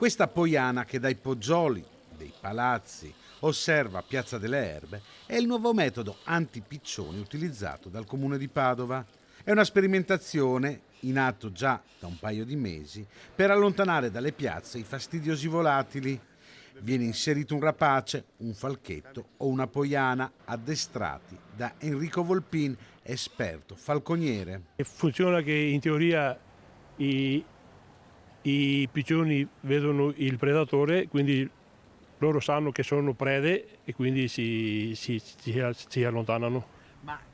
Questa poiana che dai poggioli dei palazzi osserva Piazza delle Erbe è il nuovo metodo antipiccioni utilizzato dal comune di Padova. È una sperimentazione in atto già da un paio di mesi per allontanare dalle piazze i fastidiosi volatili. Viene inserito un rapace, un falchetto o una poiana addestrati da Enrico Volpin, esperto falconiere. E funziona che in teoria i piccioni vedono il predatore, quindi loro sanno che sono prede e quindi si allontanano.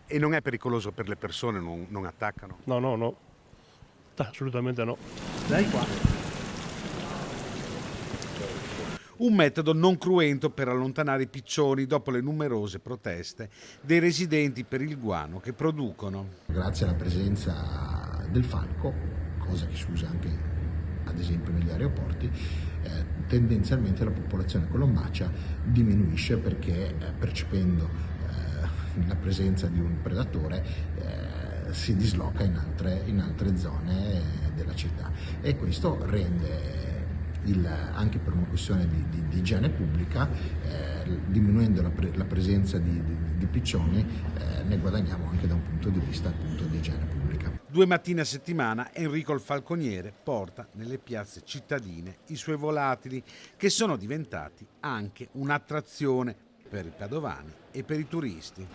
E non è pericoloso per le persone, non attaccano? No, no, no, assolutamente no. Dai qua. Un metodo non cruento per allontanare i piccioni dopo le numerose proteste dei residenti per il guano che producono. Grazie alla presenza del falco, cosa che si usa anche ad esempio negli aeroporti, tendenzialmente la popolazione colombaccia diminuisce perché percependo la presenza di un predatore si disloca in altre zone della città, e questo rende anche per una questione di igiene pubblica, diminuendo la presenza di piccioni, ne guadagniamo anche da un punto di vista appunto di igiene pubblica. 2 mattine a settimana Enrico il falconiere porta nelle piazze cittadine i suoi volatili, che sono diventati anche un'attrazione per i padovani e per i turisti.